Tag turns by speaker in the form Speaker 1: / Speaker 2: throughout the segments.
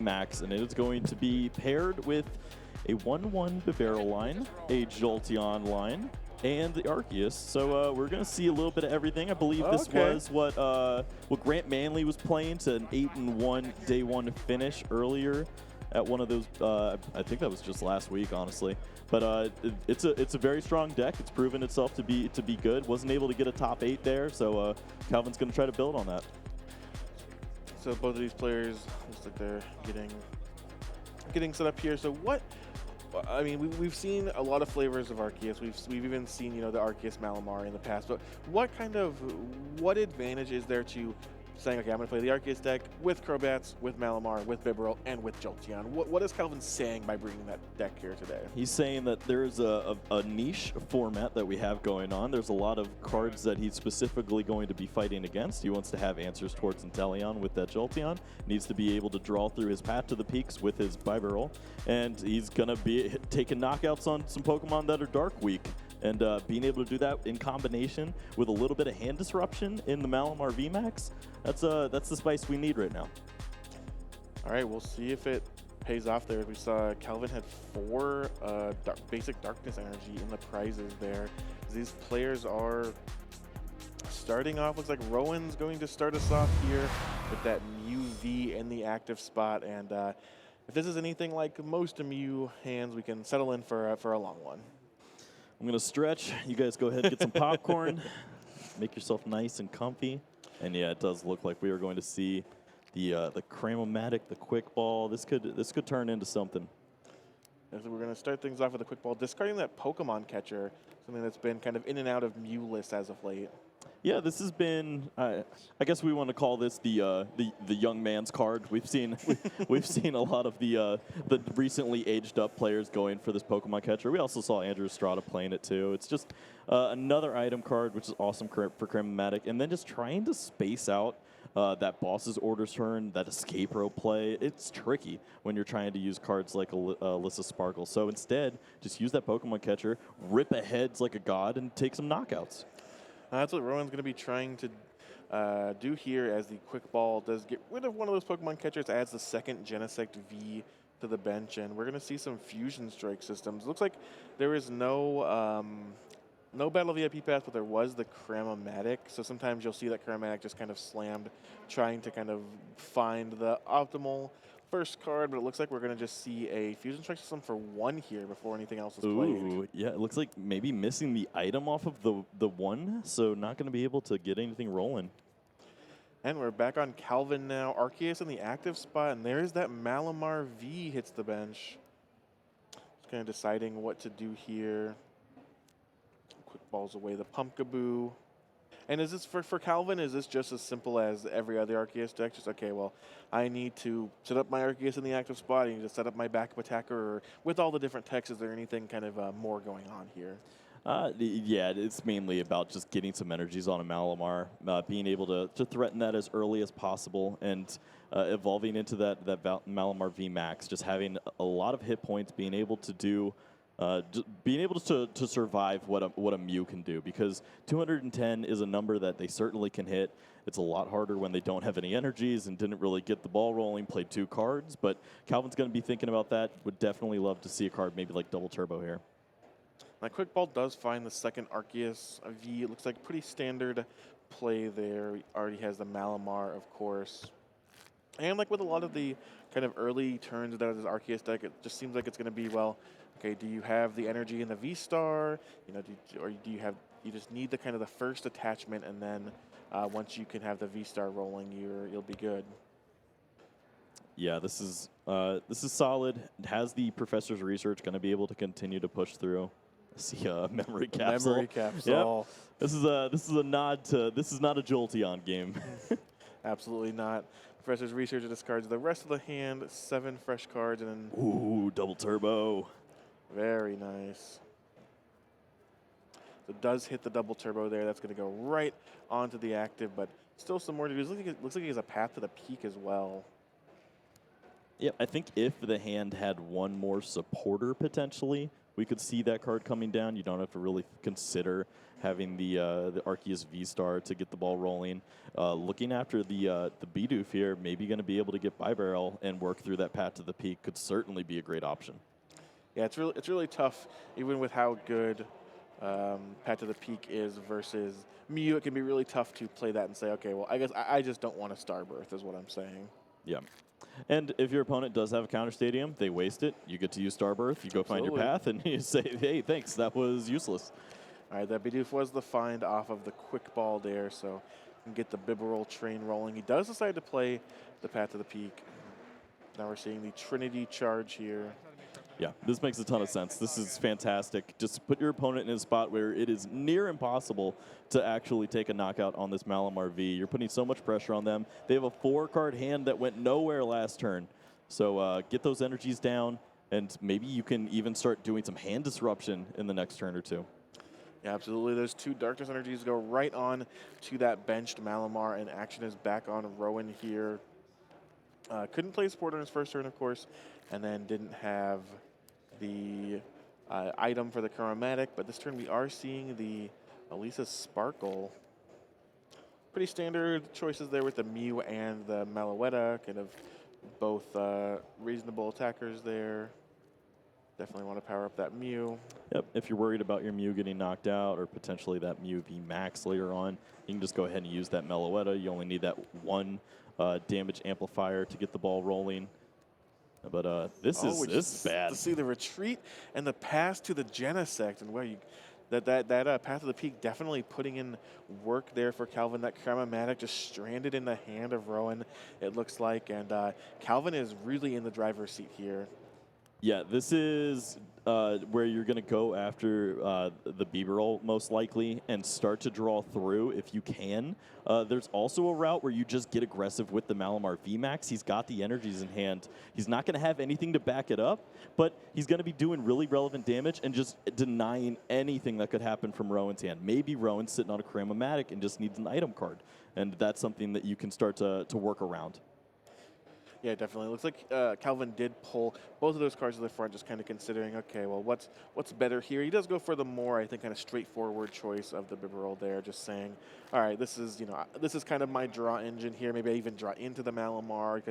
Speaker 1: Max, and it is going to be paired with a 1-1 Bibero line, a Jolteon line, and the Arceus. So we're going to see a little bit of everything. I believe this was what Grant Manley was playing to an 8-1 day one finish earlier at one of those. I think that was just last week, honestly. But it's a very strong deck. It's proven itself to be good. Wasn't able to get a top 8 there, so Calvin's going to try to build on that.
Speaker 2: So both of these players looks like they're getting set up here. So what? I mean, we've seen a lot of flavors of Arceus. We've even seen, you know, the Arceus Malamar in the past. But what advantage is there to saying, okay, I'm going to play the Arceus deck with Crobats, with Malamar, with Bibarel, and with Jolteon? What is Calvin saying by bringing that deck here today?
Speaker 1: He's saying that there's a niche format that we have going on. There's a lot of cards that he's specifically going to be fighting against. He wants to have answers towards Inteleon with that Jolteon. Needs to be able to draw through his path to the peaks with his Bibarel. And he's going to be taking knockouts on some Pokemon that are Dark Weak. And being able to do that in combination with a little bit of hand disruption in the Malamar VMAX, that's the spice we need right now.
Speaker 2: All right, we'll see if it pays off there. We saw Calvin had 4 basic darkness energy in the prizes there. These players are starting off. Looks like Rowan's going to start us off here with that Mew V in the active spot. And if this is anything like most Mew hands, we can settle in for a long one.
Speaker 1: I'm going to stretch. You guys go ahead and get some popcorn. Make yourself nice and comfy. And yeah, it does look like we are going to see the Cramomatic, the Quick Ball. This could turn into something.
Speaker 2: So we're going to start things off with a Quick Ball, discarding that Pokemon catcher, something that's been kind of in and out of Mew lists as of late.
Speaker 1: Yeah, this has been. I guess we want to call this the young man's card. We've seen a lot of the recently aged up players going for this Pokemon catcher. We also saw Andrew Estrada playing it too. It's just another item card, which is awesome for Cramomatic, and then just trying to space out that boss's order turn, that escape row play. It's tricky when you're trying to use cards like Alyssa Sparkle. So instead, just use that Pokemon catcher, rip aheads like a god, and take some knockouts.
Speaker 2: That's what Rowan's going to be trying to do here, as the Quick Ball does get rid of one of those Pokemon catchers, adds the second Genesect V to the bench, and we're going to see some Fusion Strike systems. Looks like there is no Battle VIP pass, but there was the Cramomatic, so sometimes you'll see that Cramomatic just kind of slammed, trying to kind of find the optimal first card, but it looks like we're going to just see a Fusion Strike system for 1 here before anything else is played.
Speaker 1: Ooh, yeah, it looks like maybe missing the item off of the 1, so not going to be able to get anything rolling.
Speaker 2: And we're back on Calvin now. Arceus in the active spot, and there's that Malamar V hits the bench. Just kind of deciding what to do here. Quick Balls away the Pumpkaboo. And is this for Calvin, is this just as simple as every other Arceus deck? Just, okay, well, I need to set up my Arceus in the active spot. I need to set up my backup attacker. Or with all the different techs, is there anything kind of more going on here?
Speaker 1: Yeah, it's mainly about just getting some energies on a Malamar, being able to threaten that as early as possible, and evolving into that Malamar VMAX, just having a lot of hit points, being able to do being able to survive what a Mew can do, because 210 is a number that they certainly can hit. It's a lot harder when they don't have any energies and didn't really get the ball rolling, played 2 cards, but Calvin's going to be thinking about that. Would definitely love to see a card maybe like Double Turbo here.
Speaker 2: My Quick Ball does find the second Arceus V. It looks like pretty standard play there. He already has the Malamar, of course. And like with a lot of the kind of early turns that is Arceus deck, it just seems like it's going to be, well, okay, do you have the energy in the V-Star? You know, or do you just need the kind of the first attachment, and then once you can have the V-Star rolling, you'll be good.
Speaker 1: Yeah, this is solid. It has the Professor's Research, going to be able to continue to push through. I see a Memory Capsule.
Speaker 2: Memory Capsule.
Speaker 1: Yep. This is a nod to, this is not a Jolteon game.
Speaker 2: Absolutely not. Professor's Research discards the rest of the hand, 7 fresh cards, and then
Speaker 1: ooh, Double Turbo.
Speaker 2: Very nice. So it does hit the Double Turbo there. That's going to go right onto the active, but still some more to do. Looks like he has a path to the peak as well.
Speaker 1: Yep, I think if the hand had one more supporter potentially, we could see that card coming down. You don't have to really consider having the Arceus V-Star to get the ball rolling. Looking after the Bidoof here, maybe going to be able to get Bibarel and work through that path to the peak could certainly be a great option.
Speaker 2: Yeah, it's really tough, even with how good Path to the Peak is versus Mew. It can be really tough to play that and say, okay, well, I guess I just don't want a Starbirth, is what I'm saying.
Speaker 1: Yeah. And if your opponent does have a counter stadium, they waste it. You get to use Starbirth. You go find your path, and you say, hey, thanks, that was useless.
Speaker 2: All right, that Bidoof was the find off of the quick ball there, so you can get the Bibarel train rolling. He does decide to play the Path to the Peak. Now we're seeing the Trinity charge here.
Speaker 1: Yeah, this makes a ton of sense. This is fantastic. Just put your opponent in a spot where it is near impossible to actually take a knockout on this Malamar V. You're putting so much pressure on them. They have a 4-card hand that went nowhere last turn. So get those energies down, and maybe you can even start doing some hand disruption in the next turn or two.
Speaker 2: Yeah, absolutely. Those 2 Darkness energies go right on to that benched Malamar, and action is back on Rowan here. Couldn't play support on his first turn, of course, and then didn't have the item for the Chromatic, but this turn we are seeing the Elisa Sparkle. Pretty standard choices there with the Mew and the Malouetta, kind of both reasonable attackers there. Definitely want to power up that Mew.
Speaker 1: Yep, if you're worried about your Mew getting knocked out or potentially that Mew V Max later on, you can just go ahead and use that Malouetta. You only need that 1 damage amplifier to get the ball rolling. But this is bad.
Speaker 2: To see the retreat and the pass to the Genesect, and where you that Path of the Peak definitely putting in work there for Calvin. That Chromatic just stranded in the hand of Rowan, it looks like, and Calvin is really in the driver's seat here.
Speaker 1: Yeah, this is where you're going to go after the Bibarel, most likely, and start to draw through if you can. There's also a route where you just get aggressive with the Malamar VMAX. He's got the energies in hand. He's not going to have anything to back it up, but he's going to be doing really relevant damage and just denying anything that could happen from Rowan's hand. Maybe Rowan's sitting on a Chromatic and just needs an item card, and that's something that you can start to work around.
Speaker 2: Yeah, definitely. It looks like Calvin did pull both of those cards to the front, just kind of considering, okay, well, what's better here? He does go for the more, I think, kind of straightforward choice of the Bibarel there, just saying, all right, this is kind of my draw engine here. Maybe I even draw into the Malamar.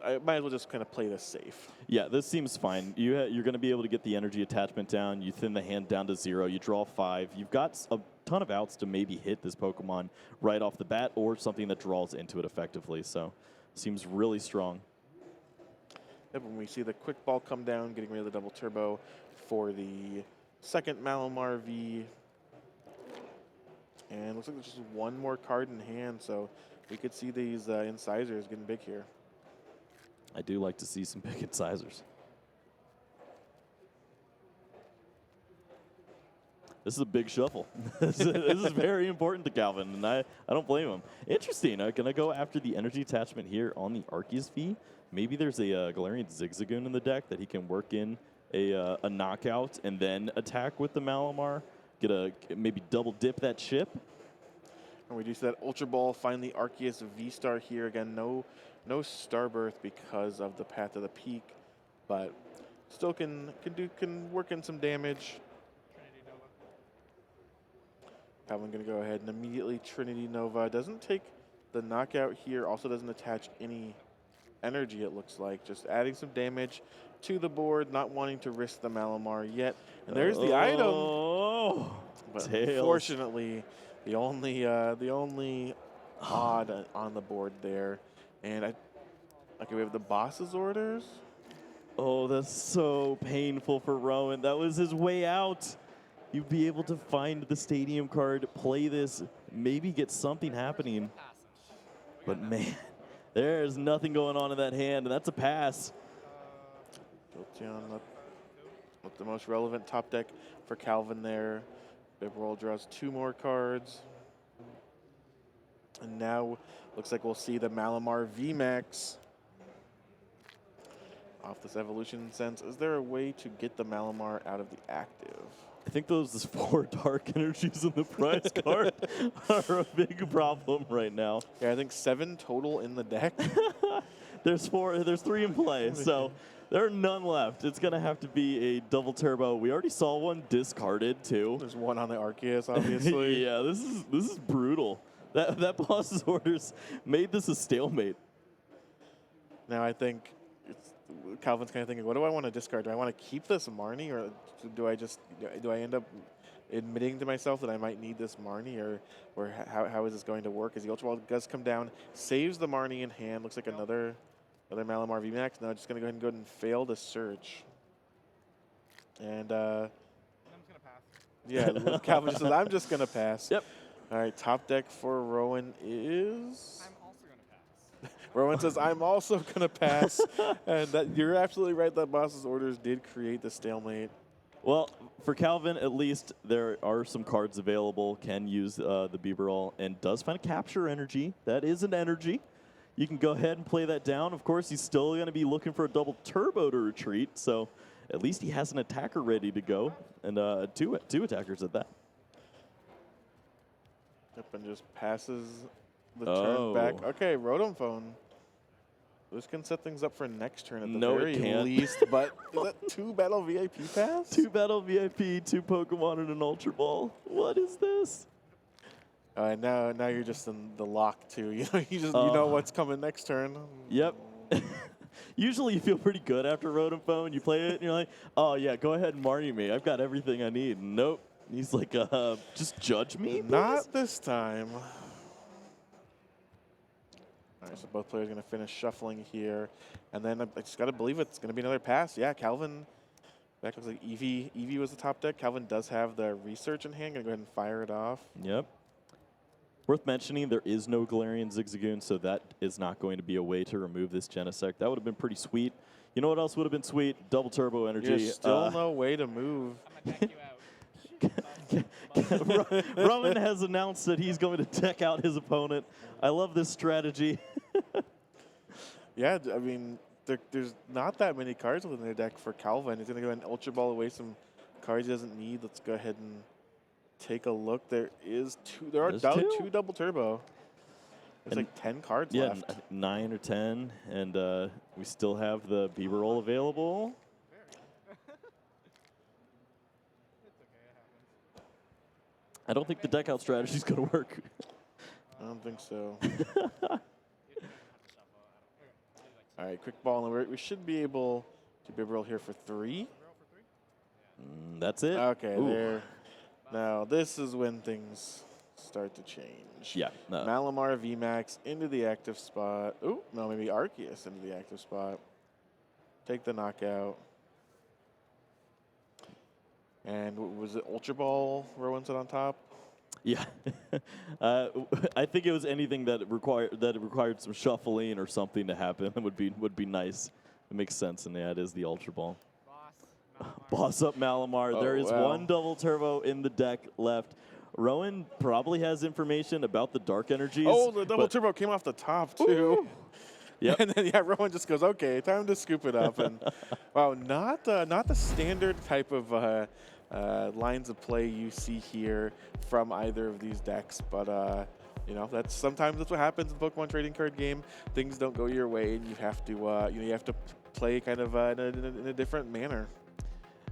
Speaker 2: I might as well just kind of play this safe.
Speaker 1: Yeah, this seems fine. You're going to be able to get the energy attachment down. You thin the hand down to 0. You draw 5. You've got a ton of outs to maybe hit this Pokemon right off the bat or something that draws into it effectively. So. Seems really strong.
Speaker 2: Yep, when we see the quick ball come down, getting rid of the double turbo for the second Malamar V. And looks like there's just 1 more card in hand, so we could see these incisors getting big here.
Speaker 1: I do like to see some big incisors. This is a big shuffle. This is very important to Calvin, and I don't blame him. Interesting. Going to go after the energy attachment here on the Arceus V. Maybe there's a Galarian Zigzagoon in the deck that he can work in a knockout and then attack with the Malamar. Maybe double dip that chip.
Speaker 2: And we do see that Ultra Ball find the Arceus V-Star here. Again, no Starbirth because of the Path of the Peak, but still can work in some damage. Calvin going to go ahead and immediately Trinity Nova. Doesn't take the knockout here. Also doesn't attach any energy, it looks like. Just adding some damage to the board, not wanting to risk the Malamar yet. And there's the item. But unfortunately, the only odd on the board there. And okay, we have the boss's orders.
Speaker 1: Oh, that's so painful for Rowan. That was his way out. You'd be able to find the stadium card, play this, maybe get something happening. But man, there's nothing going on in that hand, and that's a pass.
Speaker 2: Jolteon with the most relevant top deck for Calvin there. Bibarel draws 2 more cards. And now looks like we'll see the Malamar VMAX off this evolution sense. Is there a way to get the Malamar out of the active?
Speaker 1: I think those 4 dark energies in the prize card are a big problem right now.
Speaker 2: Yeah, I think 7 total in the deck.
Speaker 1: There's 3 in play, so there are none left. It's going to have to be a double turbo. We already saw one discarded, too.
Speaker 2: There's one on the Arceus, obviously.
Speaker 1: Yeah, this is brutal. That boss's orders made this a stalemate.
Speaker 2: Now I think Calvin's kind of thinking, what do I want to discard? Do I want to keep this Marnie, or do I end up admitting to myself that I might need this Marnie, or how is this going to work? As the Ultra Ball does come down, saves the Marnie in hand. Looks like another Malamar VMAX. Now just going to go ahead and fail the search. And
Speaker 3: I'm just going to pass.
Speaker 2: yeah, Calvin just says, I'm just going to pass.
Speaker 1: Yep.
Speaker 2: All right, top deck for Rowan is...
Speaker 3: I'm also going to pass.
Speaker 2: Rowan says, I'm also going to pass. And you're absolutely right. That boss's orders did create the stalemate.
Speaker 1: Well, for Calvin, at least there are some cards available. Can use the Bibarel and does find a capture energy. That is an energy. You can go ahead and play that down. Of course, he's still going to be looking for a double turbo to retreat. So at least he has an attacker ready to go. And two attackers at that.
Speaker 2: Yep, and just passes the turn back. Okay, Rotom Phone. This can set things up for next turn at the very least. But is that 2 battle VIP pass?
Speaker 1: 2 battle VIP, 2 Pokemon, and an Ultra Ball. What is this?
Speaker 2: Now you're just in the lock too. You know what's coming next turn.
Speaker 1: Yep. Usually you feel pretty good after Rotom Phone. You play it and you're like, oh yeah, go ahead and Marnie me. I've got everything I need. Nope. He's like, just judge me, please?
Speaker 2: Not this time. All right, so both players are going to finish shuffling here. And then I just got to believe it's going to be another pass. Yeah, Calvin, that looks like Eevee was the top deck. Calvin does have the research in hand. Going to go ahead and fire it off.
Speaker 1: Yep. Worth mentioning, there is no Galarian Zigzagoon, so that is not going to be a way to remove this Genesect. That would have been pretty sweet. You know what else would have been sweet? Double turbo energy.
Speaker 2: There's still no way to move.
Speaker 3: I'm going to deck you out.
Speaker 1: Rowan has announced that he's going to deck out his opponent. I love this strategy.
Speaker 2: Yeah, I mean, there's not that many cards within their deck for Calvin. He's going to go ahead and Ultra Ball away some cards he doesn't need. Let's go ahead and take a look. There are two double turbo. There's like 10 cards left.
Speaker 1: Yeah, 9 or 10, and we still have the Bibarel available. I don't think the deck out strategy is going to work.
Speaker 2: I don't think so. All right, quick ball, and we should be able to Bibarel here for 3.
Speaker 1: That's it.
Speaker 2: Okay, there. Now, this is when things start to change.
Speaker 1: Yeah. No.
Speaker 2: Malamar VMAX into the active spot. Ooh, no, maybe Arceus into the active spot. Take the knockout. And was it Ultra Ball Rowan said on top?
Speaker 1: Yeah. I think it was anything that required some shuffling or something to happen would be nice. It makes sense, and yeah, it is the Ultra Ball. Boss up Malamar. There is one double turbo in the deck left. Rowan probably has information about the dark energies.
Speaker 2: Oh, the double turbo came off the top too.
Speaker 1: Yep.
Speaker 2: And then Rowan just goes, okay, time to scoop it up. And wow, not the standard type of lines of play you see here from either of these decks, but that's sometimes what happens in Pokemon trading card game. Things don't go your way, and you have to play kind of in a different manner.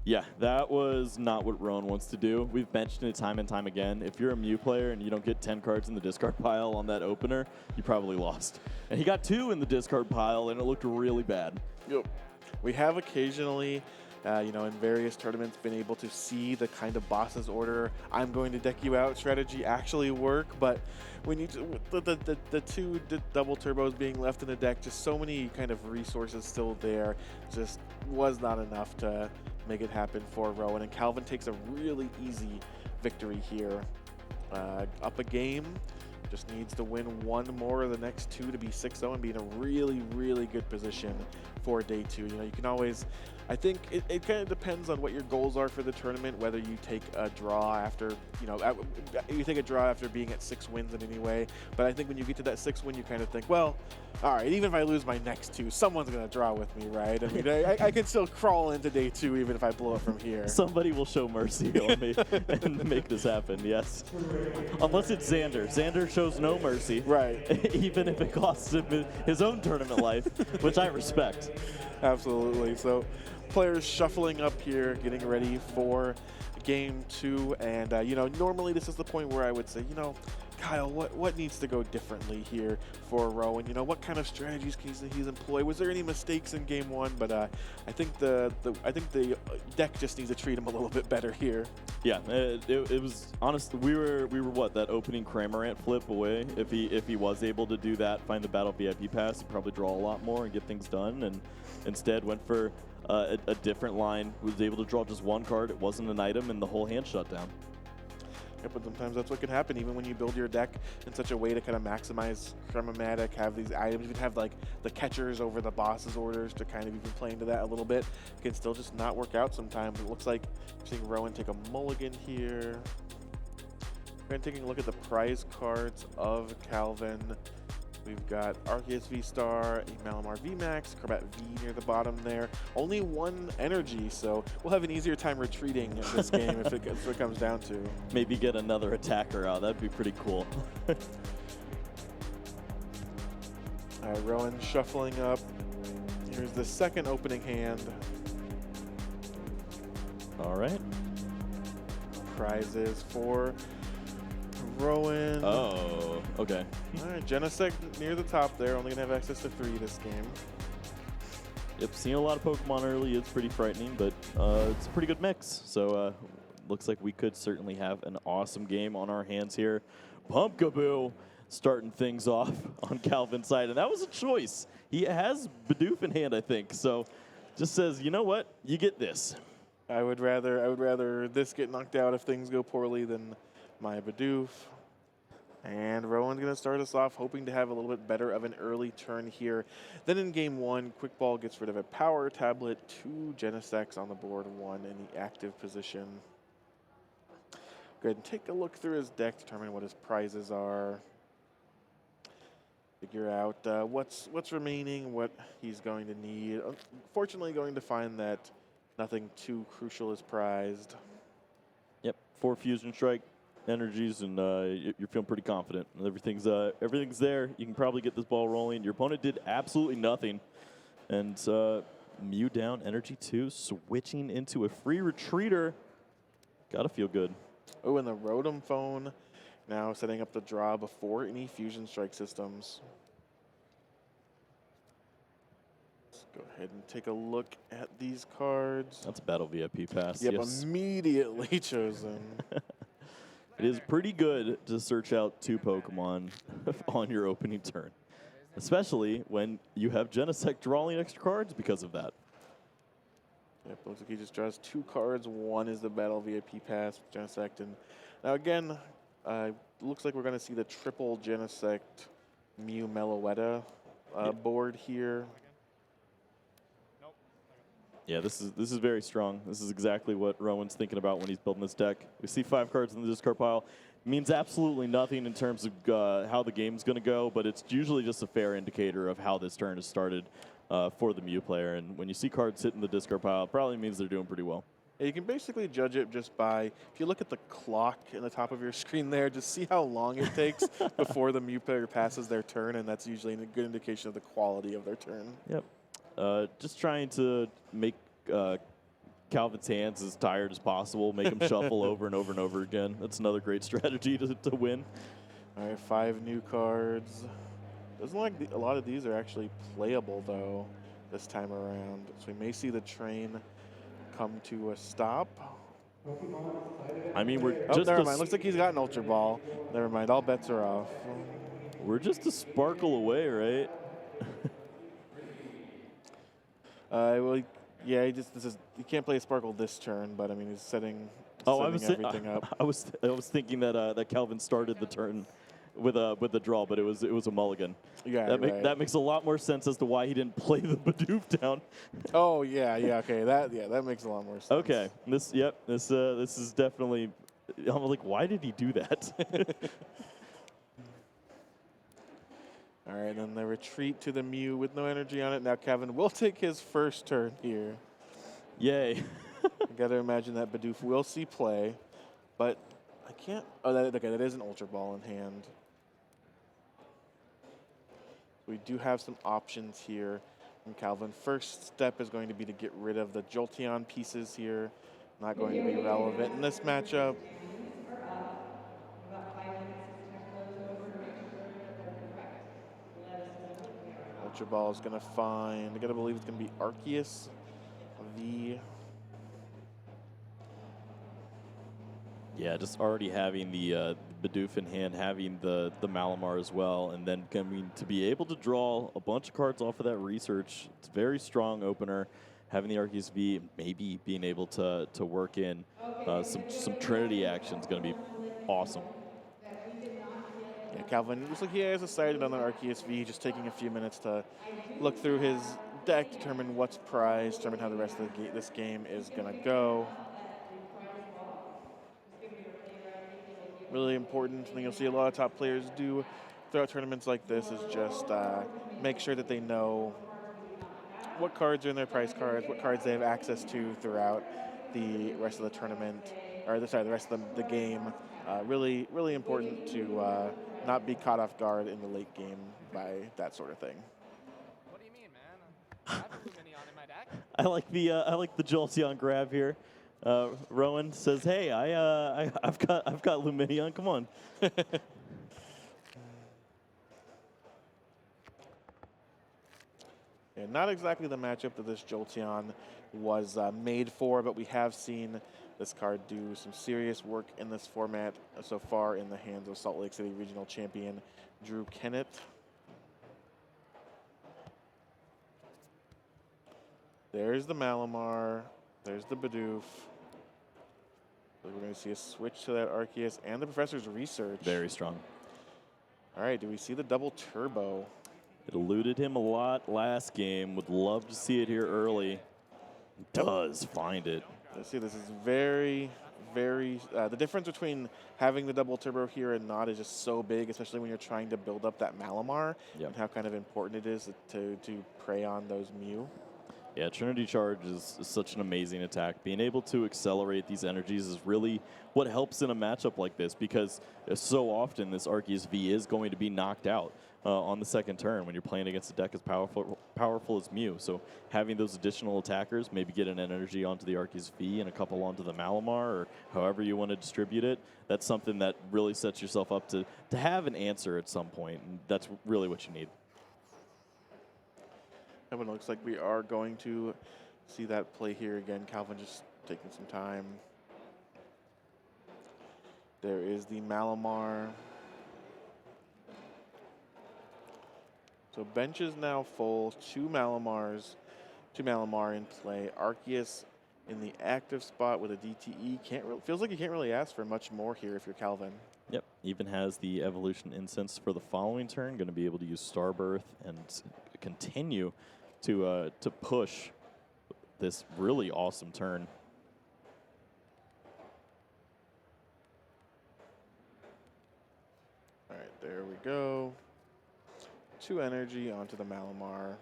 Speaker 1: Yeah, that was not what Rowan wants to do. We've mentioned it time and time again. If you're a Mew player and you don't get 10 cards in the discard pile on that opener, you probably lost. And he got 2 in the discard pile, and it looked really bad.
Speaker 2: Yep. We have occasionally, in various tournaments, been able to see the kind of boss's order, I'm going to deck you out strategy actually work, but when you the 2 double turbos being left in the deck, just so many kind of resources still there, just was not enough to make it happen for Rowan. And Calvin takes a really easy victory here. Up a game, just needs to win 1 more of the next 2 to be 6-0 and be in a really, really good position for day 2. You can always, I think it kind of depends on what your goals are for the tournament, whether you take a draw after, you take a draw after being at 6 wins in any way. But I think when you get to that 6th win, you kind of think, well, all right, even if I lose my next 2, someone's going to draw with me, right? I mean, I can still crawl into day 2 even if I blow it from here.
Speaker 1: Somebody will show mercy on me and make this happen, yes. Unless it's Xander. Xander shows shows no mercy.
Speaker 2: Right.
Speaker 1: Even if it costs him his own tournament life, which I respect.
Speaker 2: Absolutely. So players shuffling up here, getting ready for game 2. And, you know, normally this is the point where I would say, you know, Kyle, what needs to go differently here for Rowan? You know, what kind of strategies can he's employ? Was there any mistakes in game 1? But I think the deck just needs to treat him a little bit better here.
Speaker 1: Yeah, it was honest. We were what, that opening Cramorant flip away. If he was able to do that, find the battle VIP pass, he'd probably draw a lot more and get things done. And instead went for a different line. Was able to draw just one card. It wasn't an item, and the whole hand shut down.
Speaker 2: Yeah, but sometimes that's what can happen, even when you build your deck in such a way to kind of maximize Cramomatic, have these items, even have like the catchers over the boss's orders to kind of even play into that a little bit. It can still just not work out sometimes. It looks like we're seeing Rowan take a mulligan here. We're taking a look at the prize cards of Calvin. We've got Arceus V-Star, a Malamar VMAX, Crobat V near the bottom there. Only 1 energy, so we'll have an easier time retreating in this game if it comes down to.
Speaker 1: Maybe get another attacker out. That'd be pretty cool.
Speaker 2: All right, Rowan shuffling up. Here's the second opening hand.
Speaker 1: All right.
Speaker 2: Prizes for Rowan.
Speaker 1: Oh, okay.
Speaker 2: All right, Genesect near the top there. Only gonna have access to 3 this game.
Speaker 1: Yep, seeing a lot of Pokemon early is pretty frightening, but it's a pretty good mix. So looks like we could certainly have an awesome game on our hands here. Pumpkaboo starting things off on Calvin's side, and that was a choice. He has Bidoof in hand, I think. So just says, you know what, you get this.
Speaker 2: I would rather this get knocked out if things go poorly than my Bidoof. And Rowan's going to start us off hoping to have a little bit better of an early turn here. Then in game 1, Quick Ball gets rid of a Power Tablet, 2 Genesects on the board, 1 in the active position. Go ahead and take a look through his deck, determine what his prizes are. Figure out what's remaining, what he's going to need. Unfortunately, going to find that nothing too crucial is prized.
Speaker 1: Yep, 4 Fusion Strike energies, and you're feeling pretty confident. Everything's there. You can probably get this ball rolling. Your opponent did absolutely nothing. And Mew down, energy 2, switching into a free retreater. Gotta feel good.
Speaker 2: Oh, and the Rotom Phone now setting up the draw before any Fusion Strike systems. Let's go ahead and take a look at these cards.
Speaker 1: That's a battle VIP pass.
Speaker 2: Yep,
Speaker 1: yes.
Speaker 2: immediately chosen.
Speaker 1: It is pretty good to search out 2 Pokemon on your opening turn, especially when you have Genesect drawing extra cards because of that.
Speaker 2: Yep, looks like he just draws 2 cards. 1 is the Battle VIP pass with Genesect. And now again, looks like we're going to see the triple Genesect Mew Meloetta board here.
Speaker 1: Yeah, this is very strong. This is exactly what Rowan's thinking about when he's building this deck. We see 5 cards in the discard pile. Means absolutely nothing in terms of how the game's going to go, but it's usually just a fair indicator of how this turn has started for the Mew player. And when you see cards sit in the discard pile, it probably means they're doing pretty well.
Speaker 2: Yeah, you can basically judge it just by, if you look at the clock in the top of your screen there, just see how long it takes before the Mew player passes their turn, and that's usually a good indication of the quality of their turn.
Speaker 1: Yep. Just trying to make Calvin's hands as tired as possible, make him shuffle over and over and over again. That's another great strategy to win.
Speaker 2: All right, 5 new cards. Doesn't look like a lot of these are actually playable, though, this time around. So we may see the train come to a stop.
Speaker 1: I mean, we're
Speaker 2: Oh,
Speaker 1: just
Speaker 2: never mind. Looks like he's got an Ultra Ball. Never mind. All bets are off.
Speaker 1: we're just a sparkle away, right?
Speaker 2: Well, yeah, he can't play a Sparkle this turn, but I mean, he's setting everything up.
Speaker 1: I was thinking that that Calvin started the turn with a draw, but it was a mulligan.
Speaker 2: Yeah,
Speaker 1: that makes a lot more sense as to why he didn't play the Bidoof down.
Speaker 2: Oh yeah, okay, that makes a lot more sense.
Speaker 1: Okay, this is definitely. I'm like, why did he do that?
Speaker 2: All right, then the retreat to the Mew with no energy on it. Now Kevin will take his first turn here.
Speaker 1: Yay.
Speaker 2: I gotta imagine that Bidoof will see play, but I can't. Oh, that is an Ultra Ball in hand. We do have some options here from Calvin. First step is going to be to get rid of the Jolteon pieces here. Not going to be relevant in this matchup. Ultra Ball is going to find, I gotta believe it's going to be Arceus V.
Speaker 1: Yeah, just already having the Bidoof in hand, having the Malamar as well, and then coming to be able to draw a bunch of cards off of that research. It's a very strong opener. Having the Arceus V, maybe being able to work in some Trinity action is going to be awesome.
Speaker 2: Yeah, Calvin, it looks like he has decided on the Arceus V, just taking a few minutes to look through his deck, determine what's prized, determine how the rest of this game is going to go. Really important thing you'll see a lot of top players do throughout tournaments like this is just make sure that they know what cards are in their prize cards, what cards they have access to throughout the rest of the tournament, or the rest of the game. Really, really important to not be caught off guard in the late game by that sort of thing.
Speaker 3: What do you mean, man? I have a Luminion in my deck.
Speaker 1: I like the Jolteon grab here. Rowan says, "Hey, I've got Luminion. Come on."
Speaker 2: Yeah, not exactly the matchup that this Jolteon was made for, but we have seen this card do some serious work in this format so far in the hands of Salt Lake City Regional Champion Drew Kennett. There's the Malamar. There's the Bidoof. So we're going to see a switch to that Arceus and the Professor's Research.
Speaker 1: Very strong.
Speaker 2: All right, do we see the double turbo?
Speaker 1: It eluded him a lot last game. Would love to see it here early. Does find it.
Speaker 2: Let's see, this is very, the difference between having the double turbo here and not is just so big, especially when you're trying to build up that Malamar and how kind of important it is to prey on those Mew.
Speaker 1: Yeah, Trinity Charge is such an amazing attack. Being able to accelerate these energies is really what helps in a matchup like this, because so often this Arceus V is going to be knocked out on the second turn when you're playing against a deck as powerful as Mew. So having those additional attackers, maybe get an energy onto the Arceus V and a couple onto the Malamar, or however you want to distribute it, that's something that really sets yourself up to have an answer at some point, and that's really what you need.
Speaker 2: And it looks like we are going to see that play here again. Calvin just taking some time. There is the Malamar. So bench is now full. Two Malamar in play. Arceus in the active spot with a DTE. Feels like you can't really ask for much more here if you're Calvin.
Speaker 1: Yep, even has the Evolution Incense for the following turn. Going to be able to use Starbirth and continue to push this really awesome turn.
Speaker 2: All right, there we go. 2 energy onto the Malamar.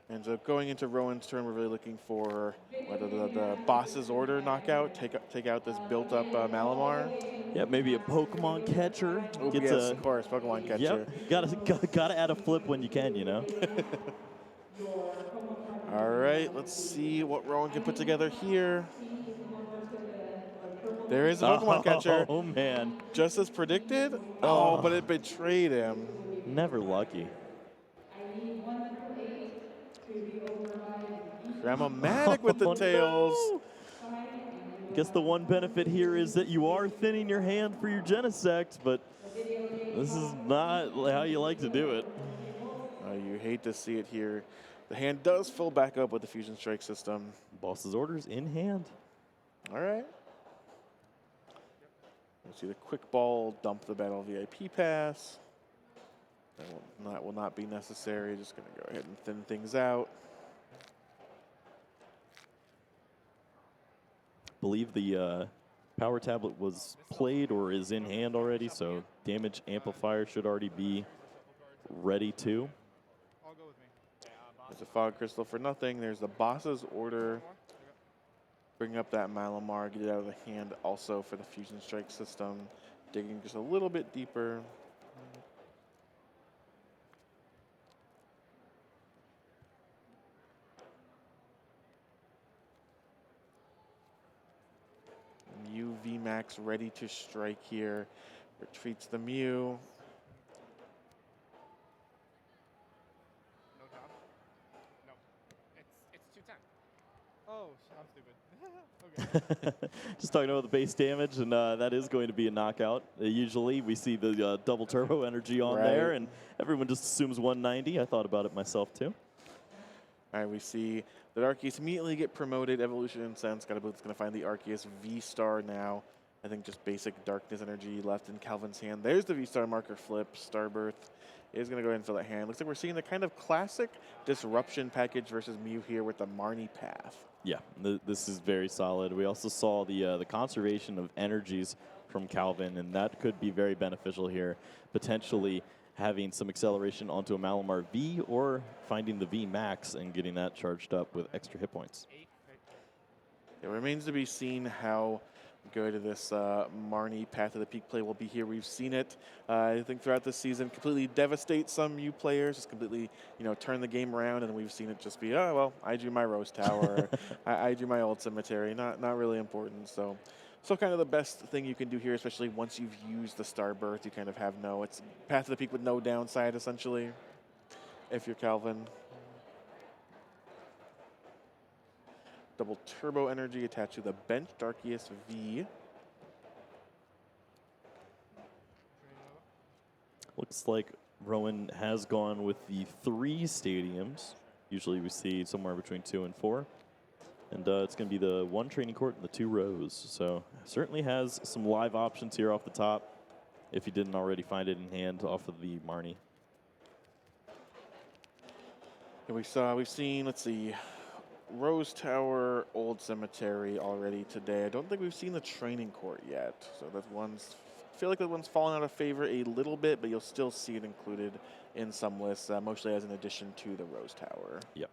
Speaker 2: And so going into Rowan's turn, we're really looking for whether the boss's order knockout, take out this built-up Malamar.
Speaker 1: Yeah, maybe a Pokemon catcher.
Speaker 2: Oh, yes, of course, Pokemon catcher.
Speaker 1: Yep, gotta add a flip when you can, you know.
Speaker 2: All right, let's see what Rowan can put together here. There is a Pokemon catcher.
Speaker 1: Oh man,
Speaker 2: just as predicted. Oh, but it betrayed him.
Speaker 1: Never lucky.
Speaker 2: Grandma-matic with the tails.
Speaker 1: No. Guess the one benefit here is that you are thinning your hand for your Genesect, but this is not how you like to do it.
Speaker 2: You hate to see it here. The hand does fill back up with the Fusion Strike system.
Speaker 1: Boss's orders in hand.
Speaker 2: All right. Let's see the quick ball, dump the battle VIP pass. That will not be necessary. Just going to go ahead and thin things out.
Speaker 1: Believe the power tablet was played or is in hand already, so damage amplifier should already be ready too.
Speaker 3: I'll go with me.
Speaker 2: There's a fog crystal for nothing. There's the boss's order. Bring up that Malamar, get it out of the hand also for the Fusion Strike system. Digging just a little bit deeper. Mew VMAX ready to strike here. Retreats the Mew.
Speaker 3: No job. No. It's 210. Oh, I'm stupid. Okay.
Speaker 1: Just talking about the base damage, and that is going to be a knockout. Usually we see the double turbo energy on there,
Speaker 2: Right.
Speaker 1: and everyone just assumes 190. I thought about it myself too.
Speaker 2: All right, we see that Arceus immediately get promoted. Evolution Incense. Got to believe it's going to find the Arceus V-Star now. I think just basic darkness energy left in Calvin's hand. There's the V-Star marker flip. Starbirth is going to go ahead and fill that hand. Looks like we're seeing the kind of classic disruption package versus Mew here with the Marnie path.
Speaker 1: Yeah, this is very solid. We also saw the conservation of energies from Calvin, and that could be very beneficial here. Potentially having some acceleration onto a Malamar V, or finding the V Max and getting that charged up with extra hit points.
Speaker 2: It remains to be seen how good this Marnie Path of the Peak play will be here. We've seen it, I think, throughout this season completely devastate some Mew players, just completely, turn the game around, and we've seen it just be, oh, well, I drew my Rose Tower, I drew my old Cemetery, not really important. So kind of the best thing you can do here, especially once you've used the Starbirth, you kind of have it's Path of the Peak with no downside, essentially, if you're Calvin. Double turbo energy attached to the benched Arceus V.
Speaker 1: Looks like Rowan has gone with the 3 stadiums. Usually we see somewhere between 2 and 4. And it's going to be the 1 training court and the 2 rows. So certainly has some live options here off the top, if you didn't already find it in hand off of the Marnie.
Speaker 2: And we've seen, let's see, Rose Tower, Old Cemetery already today. I don't think we've seen the training court yet. So that one's, I feel like that one's fallen out of favor a little bit, but you'll still see it included in some lists, mostly as an addition to the Rose Tower.
Speaker 1: Yep.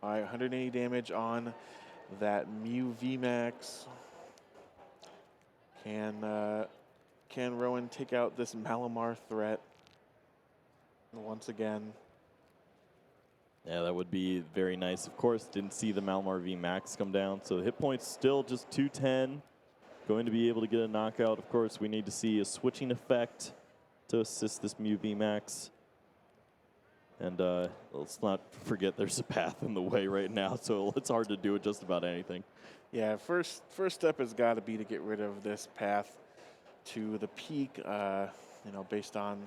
Speaker 2: All right, 180 damage on that Mew VMAX. Can Rowan take out this Malamar threat once again?
Speaker 1: Yeah, that would be very nice. Of course, didn't see the Malamar V Max come down, so hit points still just 210. Going to be able to get a knockout. Of course, we need to see a switching effect to assist this Mew V Max. And let's not forget there's a path in the way right now, so it's hard to do with just about anything.
Speaker 2: Yeah, first step has got to be to get rid of this path to the peak. Based on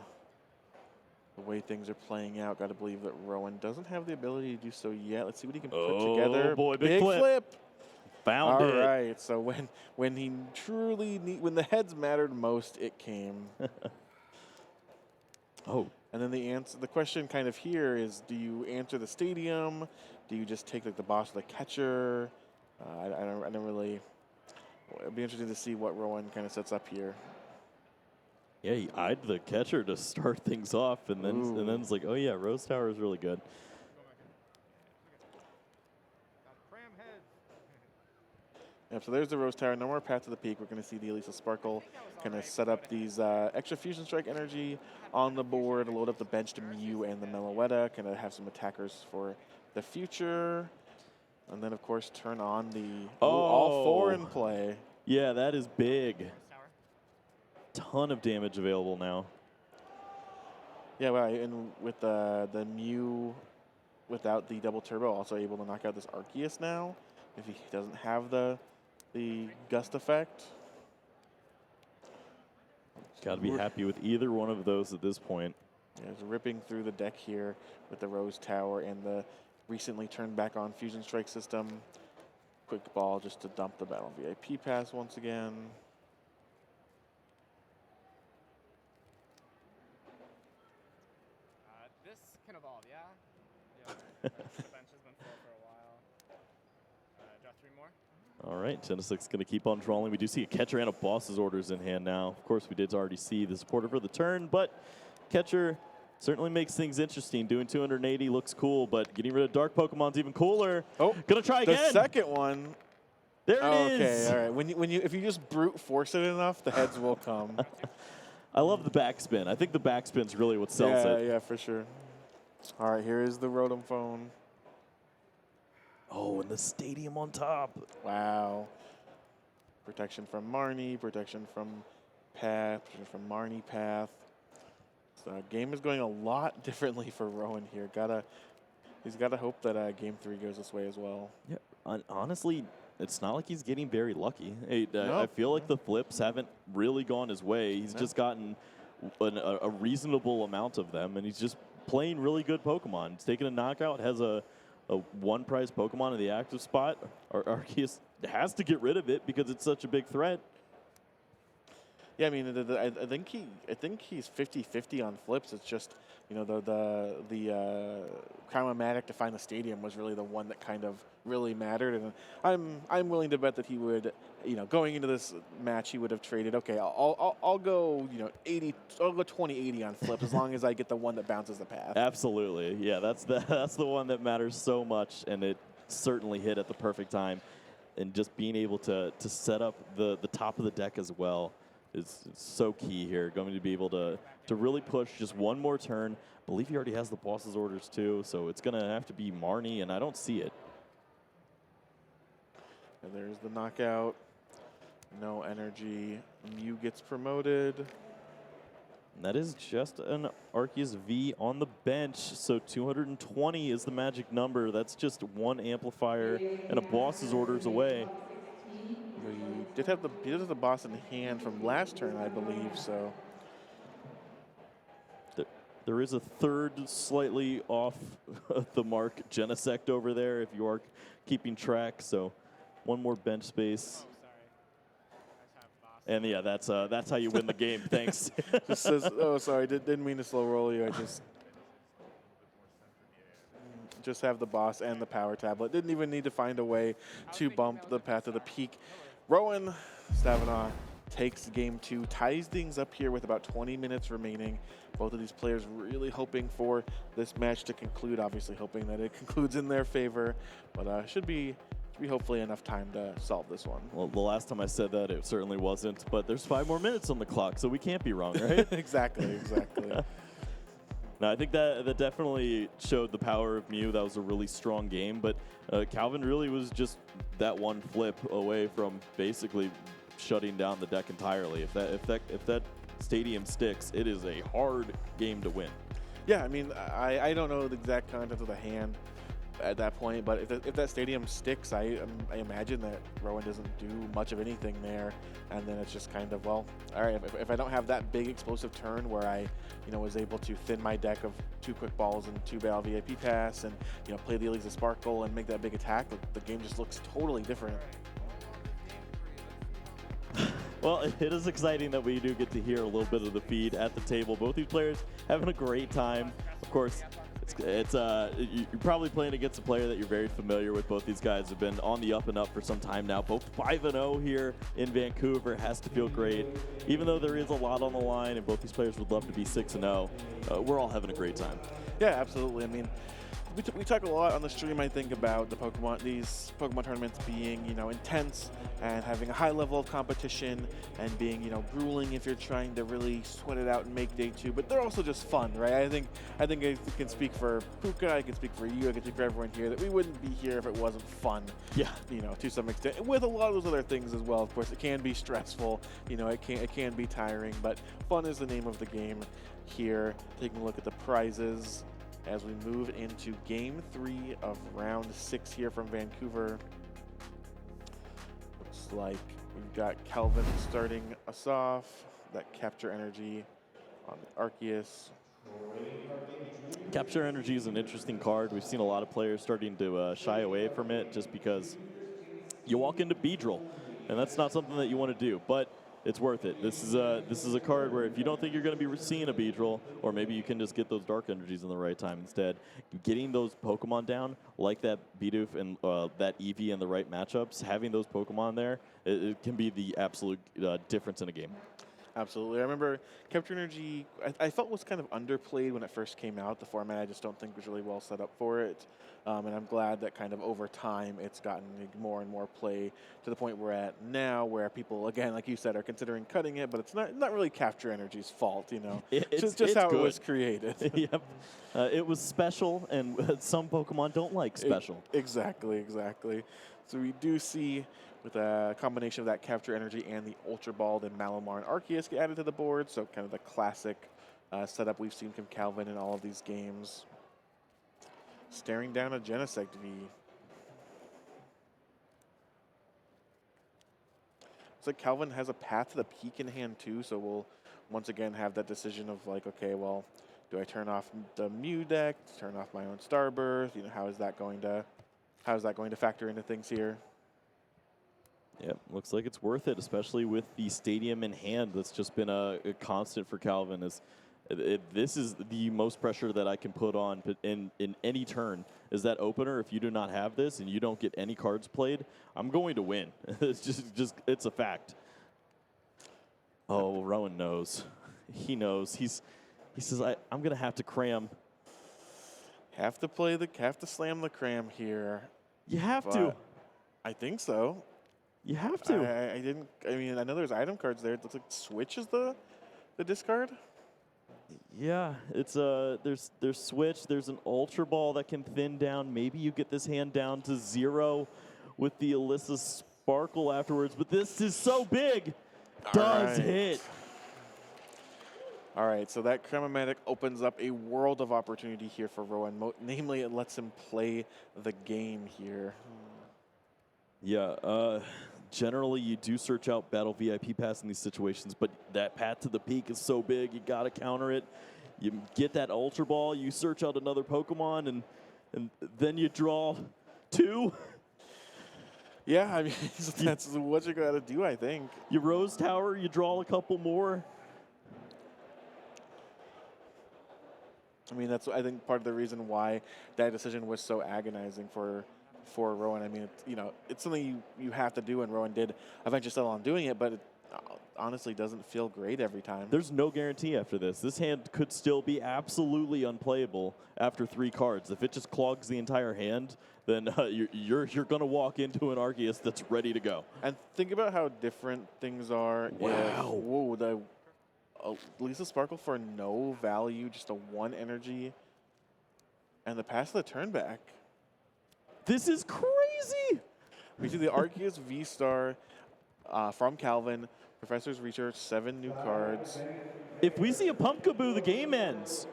Speaker 2: the way things are playing out, got to believe that Rowan doesn't have the ability to do so yet. Let's see what he can put together.
Speaker 1: Oh boy, big flip. Found it.
Speaker 2: All right, so when he truly when the heads mattered most, it came.
Speaker 1: Oh.
Speaker 2: And then the question kind of here is, do you answer the stadium? Do you just take like the boss of the catcher? I don't really. It'll be interesting to see what Rowan kind of sets up here.
Speaker 1: Yeah, he eyed the catcher to start things off, and then it's like, oh yeah, Rose Tower is really good.
Speaker 2: Yep, so there's the Rose Tower. No more Path to the Peak. We're going to see the Elisa Sparkle kind of set up these extra Fusion Strike energy on the board, load up the benched Mew and the Meloetta, kind of have some attackers for the future. And then, of course, turn on the all 4 in play.
Speaker 1: Yeah, that is big. Ton of damage available now.
Speaker 2: Yeah, well, and with the Mew without the double turbo, also able to knock out this Arceus now. If he doesn't have the gust effect.
Speaker 1: Got to be happy with either one of those at this point.
Speaker 2: Yeah, it's ripping through the deck here with the Rose Tower and the recently turned back on Fusion Strike system. Quick ball just to dump the Battle VIP pass once again.
Speaker 3: This can evolve, yeah? Yeah. The bench has been full for a while. Draw 3 more.
Speaker 1: All right, Genesec's going to keep on drawing. We do see a catcher and a boss's orders in hand now. Of course, we did already see the supporter for the turn, but catcher certainly makes things interesting. Doing 280 looks cool, but getting rid of dark Pokemon's even cooler.
Speaker 2: Oh,
Speaker 1: Gonna try
Speaker 2: the
Speaker 1: again.
Speaker 2: second one.
Speaker 1: There it
Speaker 2: Okay,
Speaker 1: is.
Speaker 2: all right. If you just brute force it enough, the heads will come.
Speaker 1: I love the backspin. I think the backspin's really what sells it.
Speaker 2: Yeah, for sure. All right, here is the Rotom phone.
Speaker 1: Oh, and the stadium on top.
Speaker 2: Wow. Protection from Marnie, protection from Path, protection from Marnie Path. So game is going a lot differently for Rowan here. He's got to hope that Game 3 goes this way as well.
Speaker 1: Yeah, honestly, it's not like he's getting very lucky.
Speaker 2: No.
Speaker 1: I feel like the flips haven't really gone his way. He's just gotten a reasonable amount of them, and he's just playing really good Pokemon. He's taking a knockout, has a one-prize Pokemon in the active spot. Arceus has to get rid of it because it's such a big threat.
Speaker 2: Yeah, I mean, I think he's 50-50 on flips. It's just, you know, the Chromatic to find the stadium was really the one that kind of really mattered, and I'm willing to bet that he would, you know, going into this match, he would have traded. Okay, I'll go, you know, 80. I'll go 20-80 on flips as long as I get the one that bounces the path.
Speaker 1: Absolutely, yeah. That's the one that matters so much, and it certainly hit at the perfect time. And just being able to set up the top of the deck as well is so key here. Going to be able to really push just one more turn. I believe he already has the boss's orders too, so it's going to have to be Marnie, and I don't see it.
Speaker 2: And there's the knockout. No energy. Mew gets promoted.
Speaker 1: And that is just an Arceus V on the bench, so 220 is the magic number. That's just one amplifier and a boss's orders away.
Speaker 2: He did have the boss in hand from last turn, I believe, so.
Speaker 1: There is a third slightly off the mark Genesect over there if you are keeping track, so one more bench space.
Speaker 3: Oh, sorry. I just have boss.
Speaker 1: And yeah, that's how you win the game. Thanks.
Speaker 2: Just says, oh, sorry, didn't mean to slow roll you. I just have the boss and the power tablet. Didn't even need to find a way to bump the path to the peak. Rowan Stavenow takes game 2, ties things up here with about 20 minutes remaining. Both of these players really hoping for this match to conclude, obviously hoping that it concludes in their favor, but should be hopefully enough time to solve this one.
Speaker 1: Well, the last time I said that, it certainly wasn't, but there's 5 more minutes on the clock, so we can't be wrong, right?
Speaker 2: Exactly.
Speaker 1: No, I think that definitely showed the power of Mew. That was a really strong game, but Calvin really was just that one flip away from basically shutting down the deck entirely. If that stadium sticks, it is a hard game to win.
Speaker 2: Yeah, I mean, I don't know the exact contents of the hand at that point, but if that stadium sticks, I imagine that Rowan doesn't do much of anything there, and then it's just kind of, well, all right, if I don't have that big explosive turn where I, you know, was able to thin my deck of 2 quick balls and 2 Battle VIP Pass and, you know, play the Elixir Sparkle and make that big attack, the game just looks totally different.
Speaker 1: Well, it is exciting that we do get to hear a little bit of the feed at the table. Both these players having a great time. Of course, you're probably playing against a player that you're very familiar with. Both these guys have been on the up and up for some time now. Both 5-0 here in Vancouver. Has to feel great. Even though there is a lot on the line and both these players would love to be 6-0, we're all having a great time.
Speaker 2: Yeah, absolutely. I mean, we talk a lot on the stream, I think, about these Pokemon tournaments being, you know, intense and having a high level of competition and being, you know, grueling if you're trying to really sweat it out and make day 2. But they're also just fun, right? I think I can speak for Puka, I can speak for you, I can speak for everyone here that we wouldn't be here if it wasn't fun.
Speaker 1: Yeah.
Speaker 2: You know, to some extent, with a lot of those other things as well. Of course, it can be stressful. You know, it can be tiring, but fun is the name of the game here. Taking a look at the prizes as we move into game 3 of round 6 here from Vancouver. Looks like we've got Calvin starting us off. That Capture Energy on the Arceus.
Speaker 1: Capture Energy is an interesting card. We've seen a lot of players starting to shy away from it just because you walk into Beedrill, and that's not something that you want to do. But it's worth it. This is a card where if you don't think you're going to be seeing a Beedrill, or maybe you can just get those Dark Energies in the right time instead, getting those Pokemon down, like that Bidoof and that Eevee in the right matchups, having those Pokemon there, it can be the absolute difference in a game.
Speaker 2: Absolutely. I remember Capture Energy, I felt was kind of underplayed when it first came out. The format I just don't think was really well set up for it. And I'm glad that kind of over time it's gotten more and more play to the point we're at now where people, again, like you said, are considering cutting it, but it's not really Capture Energy's fault, you know. It's just how
Speaker 1: good.
Speaker 2: it was created.
Speaker 1: Yep. It was special, and some Pokemon don't like special.
Speaker 2: Exactly. So we do see with a combination of that Capture Energy and the Ultra Ball, then Malamar and Arceus get added to the board. So kind of the classic setup we've seen from Calvin in all of these games. Staring down a Genesect V. Looks like Calvin has a Path to the Peak in hand too, so we'll once again have that decision of like, okay, well, do I turn off the Mew deck, turn off my own Starburst? You know, how is that going to factor into things here?
Speaker 1: Yep, looks like it's worth it, especially with the stadium in hand. That's just been a constant for Calvin. This is the most pressure that I can put on in any turn is that opener. If you do not have this and you don't get any cards played, I'm going to win. It's just it's a fact. Oh, Rowan knows. He knows. He says I'm gonna have to cram.
Speaker 2: Have to slam the cram here.
Speaker 1: You have to.
Speaker 2: I think so.
Speaker 1: You have to.
Speaker 2: I mean, I know there's item cards there. It looks like Switch is the discard.
Speaker 1: Yeah, it's there's Switch. There's an Ultra Ball that can thin down. Maybe you get this hand down to 0 with the Alyssa Sparkle afterwards. But this is so big. Does hit.
Speaker 2: All right, so that Cramomatic opens up a world of opportunity here for Rowan. Namely, it lets him play the game here.
Speaker 1: Yeah, generally you do search out Battle VIP Pass in these situations, but that Path to the Peak is so big, you got to counter it. You get that Ultra Ball, you search out another Pokemon, and then you draw 2.
Speaker 2: Yeah, I mean, that's what you got to do, I think.
Speaker 1: You Rose Tower, you draw a couple more.
Speaker 2: I mean, that's, I think, part of the reason why that decision was so agonizing for Rowan. I mean, it's something you have to do, and Rowan did eventually settle on doing it, but it honestly doesn't feel great every time.
Speaker 1: There's no guarantee after this. This hand could still be absolutely unplayable after 3 cards. If it just clogs the entire hand, then you're going to walk into an Arceus that's ready to go.
Speaker 2: And think about how different things are.
Speaker 1: Wow.
Speaker 2: The Lisa Sparkle for no value, just a 1 energy, and the pass of the turn back.
Speaker 1: This is crazy.
Speaker 2: We see the Arceus V-Star from Calvin. Professor's Research, 7 new cards.
Speaker 1: If we see a Pumpkaboo, the game ends.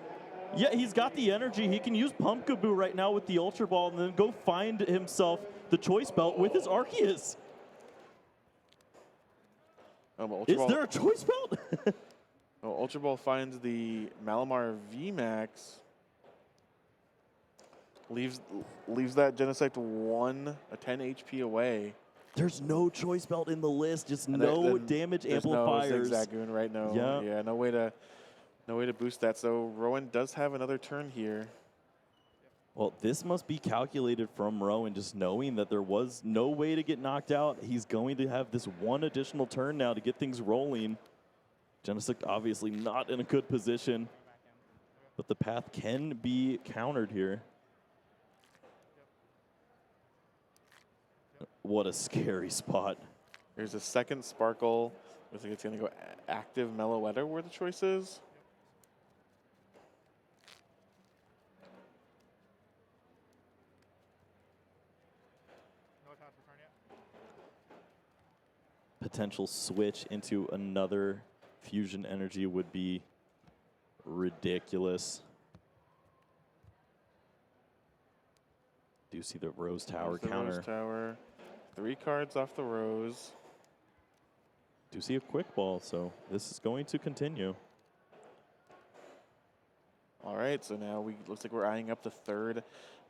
Speaker 1: Yeah, he's got the energy. He can use Pumpkaboo right now with the Ultra Ball and then go find himself the Choice Belt with his Arceus. Is there a Choice Belt?
Speaker 2: Ultra Ball finds the Malamar VMAX. Leaves that Genesect 10 HP away.
Speaker 1: There's no Choice Belt in the list, just no damage amplifiers.
Speaker 2: No Zigzagoon, right? No, yeah, no way to boost that. So Rowan does have another turn here.
Speaker 1: Well, this must be calculated from Rowan, just knowing that there was no way to get knocked out. He's going to have this 1 additional turn now to get things rolling. Genesect obviously not in a good position, but the path can be countered here. What a scary spot.
Speaker 2: There's a second Sparkle. Looks like it's going to go active Meloetta where the choice is.
Speaker 3: No attached return yet.
Speaker 1: Potential switch into another fusion energy would be ridiculous. Do you see the Rose Tower counter?
Speaker 2: Rose Tower. 3 cards off the Rose.
Speaker 1: Do see a quick ball, so this is going to continue.
Speaker 2: All right, so now looks like we're eyeing up the 3rd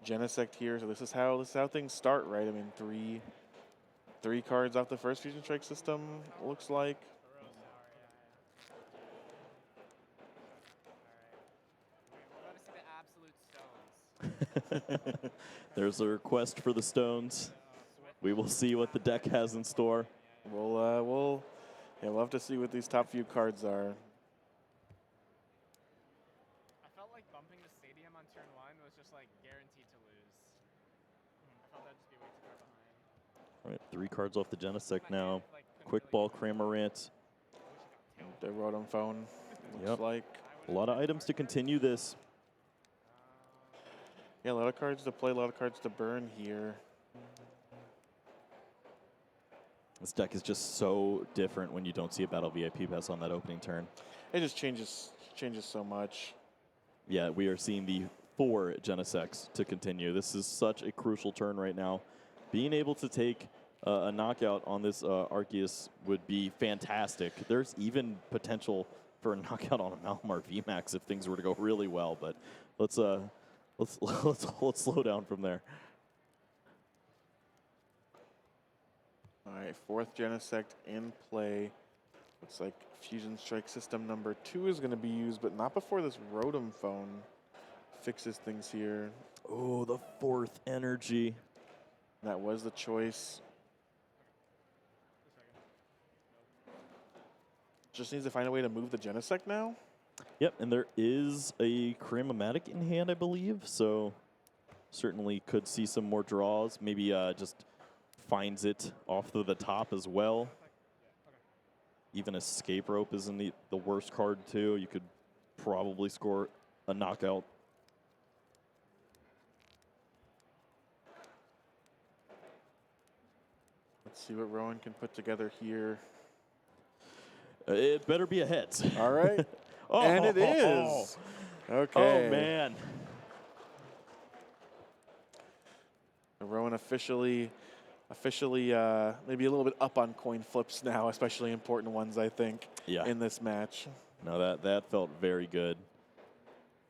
Speaker 2: Genesect here. So this is how things start, right? I mean, three cards off the first Fusion Strike system, looks like.
Speaker 1: There's a request for the stones. We will see what the deck has in store.
Speaker 2: We'll Yeah, we'll have to see what these top few cards are.
Speaker 3: I felt like bumping the stadium on turn 1 was just like guaranteed to lose. I felt that'd just be way too far behind.
Speaker 1: All right, 3 cards off the Genesect now. Quick ball, Cramorant.
Speaker 2: The Rotom phone, looks
Speaker 1: Yep.
Speaker 2: like.
Speaker 1: A lot of items to continue this.
Speaker 2: Yeah, a lot of cards to play, a lot of cards to burn here.
Speaker 1: This deck is just so different when you don't see a Battle VIP pass on that opening turn.
Speaker 2: It just changes so much.
Speaker 1: Yeah, we are seeing the 4 Genesects to continue. This is such a crucial turn right now. Being able to take a knockout on this Arceus would be fantastic. There's even potential for a knockout on a Malamar VMAX if things were to go really well, but let's slow down from there.
Speaker 2: All right, 4th Genesect in play. Looks like Fusion Strike System number 2 is going to be used, but not before this Rotom phone fixes things here.
Speaker 1: Oh, the 4th energy.
Speaker 2: That was the choice. Just needs to find a way to move the Genesect now.
Speaker 1: Yep, and there is a Cramomatic in hand, I believe, so certainly could see some more draws. Maybe just finds it off to the top as well. Even Escape Rope isn't the worst card, too. You could probably score a knockout.
Speaker 2: Let's see what Rowan can put together here.
Speaker 1: It better be a heads.
Speaker 2: All right.
Speaker 1: Oh,
Speaker 2: and it is. Okay.
Speaker 1: Oh, man.
Speaker 2: Rowan officially maybe a little bit up on coin flips now, especially important ones, I think, in this match.
Speaker 1: No, that felt very good.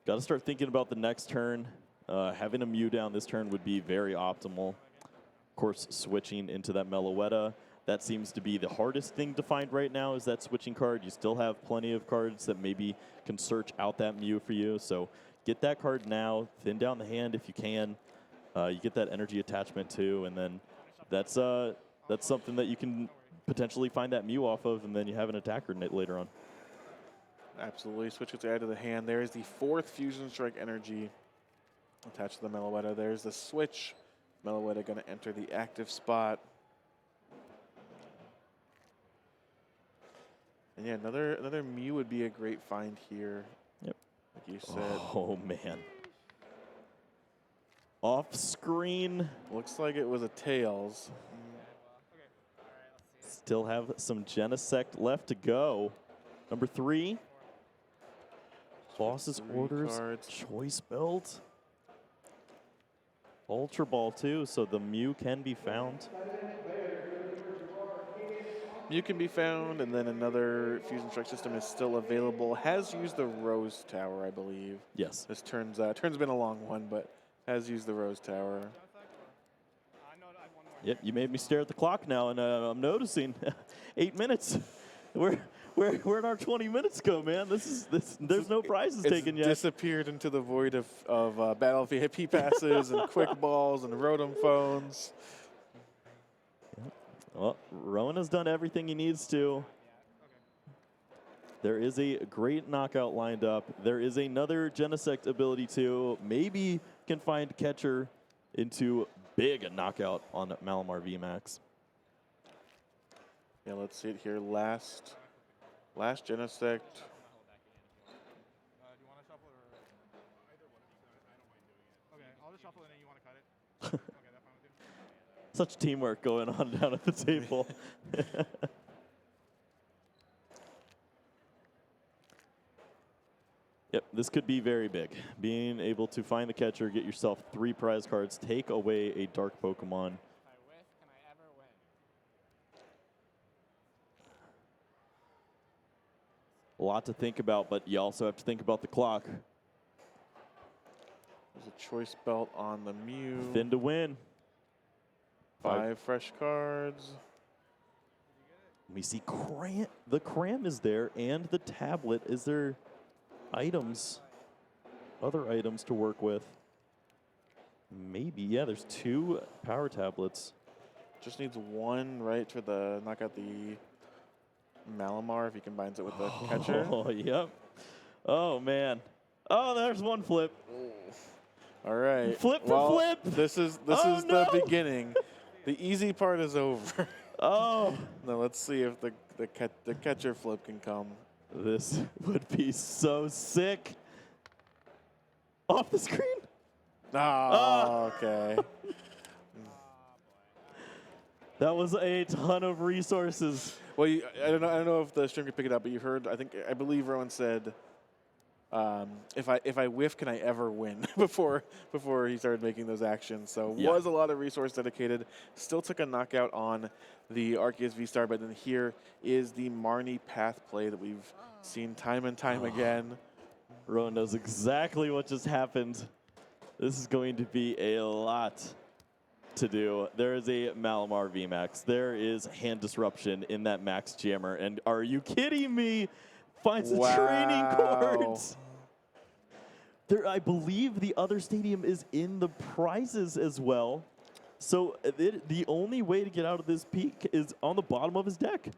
Speaker 1: Got to start thinking about the next turn. Having a Mew down this turn would be very optimal. Of course, switching into that Meloetta. That seems to be the hardest thing to find right now is that switching card. You still have plenty of cards that maybe can search out that Mew for you. So get that card now. Thin down the hand if you can. You get that energy attachment too, and then that's something that you can potentially find that Mew off of, and then you have an attacker later on.
Speaker 2: Absolutely. Switch it to add to the hand. There is the 4th Fusion Strike energy attached to the Meloetta. There's the switch. Meloetta going to enter the active spot. And yeah, another Mew would be a great find here.
Speaker 1: Yep.
Speaker 2: Like you said.
Speaker 1: Oh, man. Off screen.
Speaker 2: Looks like it was a Tails.
Speaker 1: Still have some Genesect left to go. Number 3. Boss's
Speaker 2: 3
Speaker 1: orders.
Speaker 2: cards.
Speaker 1: Choice belt. Ultra Ball too, so the Mew can be found.
Speaker 2: Mew can be found, and then another Fusion Strike System is still available. Has used the Rose Tower, I believe.
Speaker 1: Yes.
Speaker 2: This turn's been a long one, but has used the Rose Tower.
Speaker 1: Yep, you made me stare at the clock now, and I'm noticing 8 minutes. Where'd our 20 minutes go, man? There's no prizes taken yet.
Speaker 2: Disappeared into the void of Battle VIP passes and quick balls and Rotom phones.
Speaker 1: Well, Rowan has done everything he needs to. There is a great knockout lined up. There is another Genesect ability too. Maybe can find catcher into big knockout on Malamar VMAX.
Speaker 2: Yeah, let's see it here. Last Genesect.
Speaker 3: Do you want to shuffle or either one of these? I don't mind doing it. Okay, I'll just shuffle it and you want to cut it? Okay, that fine with you?
Speaker 1: Such teamwork going on down at the table. Yep, this could be very big. Being able to find the catcher, get yourself 3 prize cards, take away a dark Pokemon.
Speaker 3: If I whiff, can I ever win?
Speaker 1: A lot to think about, but you also have to think about the clock.
Speaker 2: There's a choice belt on the Mew.
Speaker 1: Thin to win.
Speaker 2: 5 fresh cards.
Speaker 1: We see the cram is there, and the tablet. Is there other items to work with? Maybe, yeah, there's 2 power tablets.
Speaker 2: Just needs 1, right, to knock out the Malamar if he combines it with the catcher.
Speaker 1: Oh, yep. Oh, man. Oh, there's one flip.
Speaker 2: All right.
Speaker 1: Flip for flip.
Speaker 2: This is
Speaker 1: Oh,
Speaker 2: the
Speaker 1: no.
Speaker 2: beginning. The easy part is over.
Speaker 1: Oh.
Speaker 2: Now let's see if the catcher flip can come.
Speaker 1: This would be so sick. Off the screen?
Speaker 2: Oh, okay.
Speaker 1: That was a ton of resources.
Speaker 2: Well, I don't know if the stream could pick it up, but you heard. I believe Rowan said, "If I whiff, can I ever win?" before he started making those actions. So
Speaker 1: Yeah.
Speaker 2: was a lot of resource dedicated. Still took a knockout on the Arceus V-Star, but then here is the Marnie path play that we've seen time and time again.
Speaker 1: Rowan knows exactly what just happened. This is going to be a lot to do. There is a Malamar VMAX. There is hand disruption in that Max Jammer. And are you kidding me? Finds a training court. There, I believe the other stadium is in the prizes as well. So the only way to get out of this peak is on the bottom of his deck.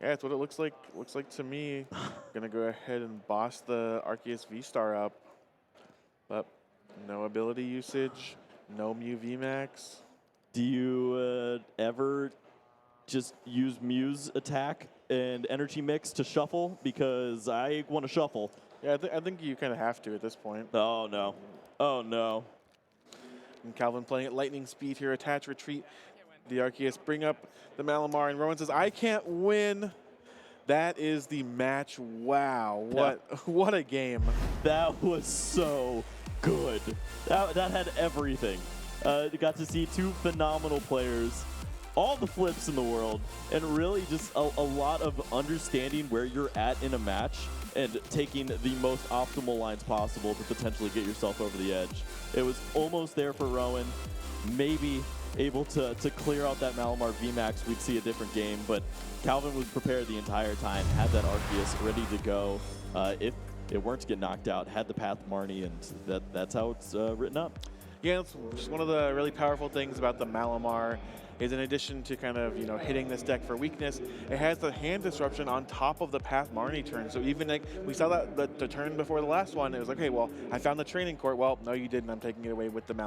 Speaker 2: Yeah, that's what it looks like. Looks like to me. Gonna go ahead and boss the Arceus V-Star up. But no ability usage, no Mew VMAX.
Speaker 1: Do you ever just use Mew's attack and energy mix to shuffle? Because I want to shuffle.
Speaker 2: Yeah, I think you kind of have to at this point.
Speaker 1: Oh, no. Oh, no.
Speaker 2: And Calvin playing at lightning speed here. Attach, retreat. The Arceus bring up the Malamar, and Rowan says, "I can't win." That is the match. Wow, what a game.
Speaker 1: That was so good. That had everything. Got to see two phenomenal players, all the flips in the world, and really just a lot of understanding where you're at in a match and taking the most optimal lines possible to potentially get yourself over the edge. It was almost there for Rowan. Maybe able to clear out that Malamar VMAX, we'd see a different game, but Calvin was prepared the entire time, had that Arceus ready to go. If it weren't to get knocked out, had the path Marnie, and that's how it's written up.
Speaker 2: Yeah, it's just one of the really powerful things about the Malamar is in addition to kind of, hitting this deck for weakness, it has the hand disruption on top of the path Marnie turn. So even like we saw that the turn before the last one, it was like, okay, well, I found the training court. Well, no, you didn't. I'm taking it away with the Malamar.